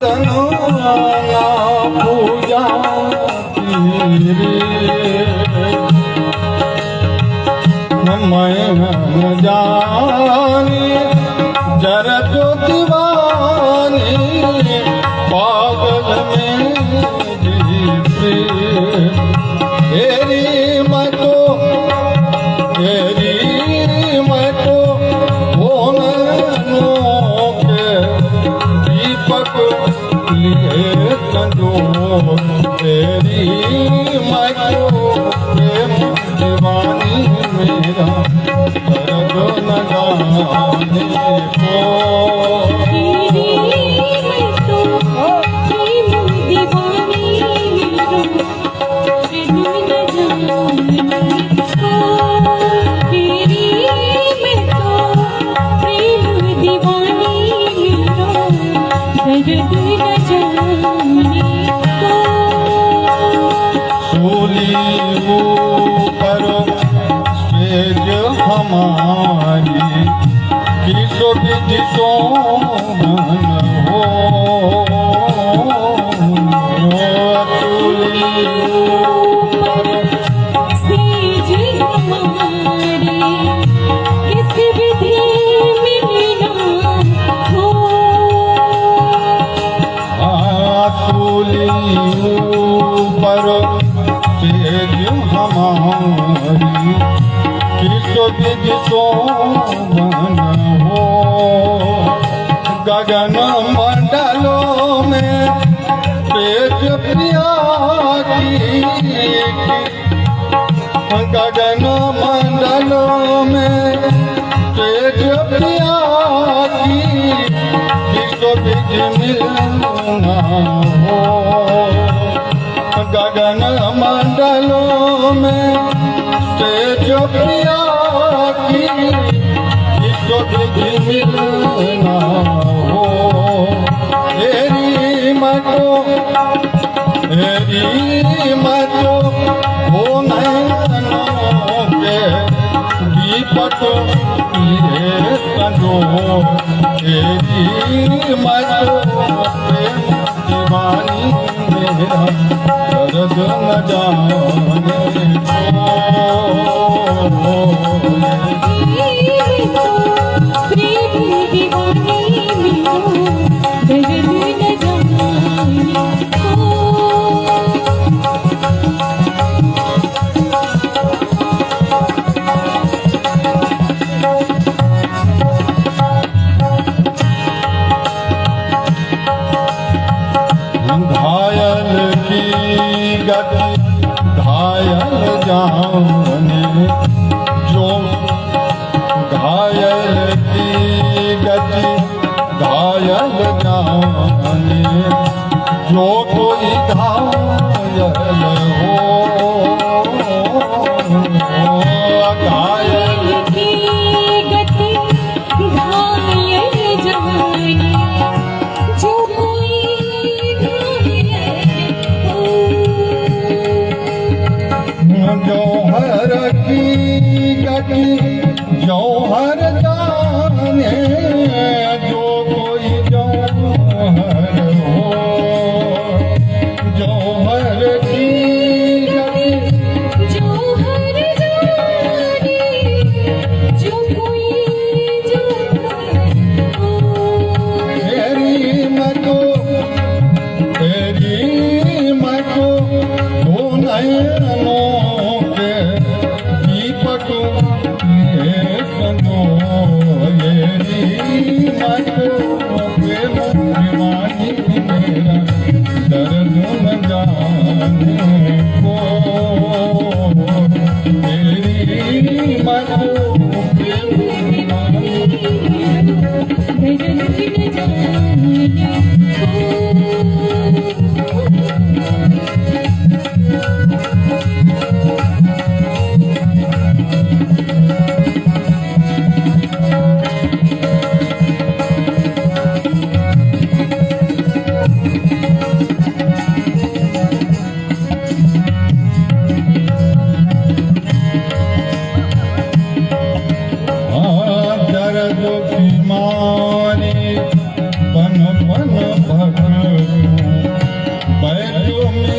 तनुना पूजा की मैं जानी जरा जो दीवानी पागल में तेरी मैं तो दीपक लिए तंजो तेरी मैं तो प्रेम दीवानी मेरा दर्द न जाने हमारी किसो जिसो मन हो पर सेज हमारी किसो जिसो मन हो गगन मंडलों में तेज प्रिया की गगन मंडलों में तेज प्रिया की किसो बीज मिलना हो गगन मंडलों में तेज प्रिया की किसको भी मिलना हो तेरी मैं तो हो नैनों के दीपक लिए तंजो तेरी मैं तो प्रेम दीवानी मेरा दर्द न जाने घायल की गति घायल जाने जो घायल की गति घायल जाने जो कोई घायल हो घायल की गति घायल जाने जो जौहर की गति जौहर जाने जो कोई जौहर हो जौहर की गति जौहर जाने जो कोई जौहर हो तेरी मैं तो हो नैनों के हरि ओम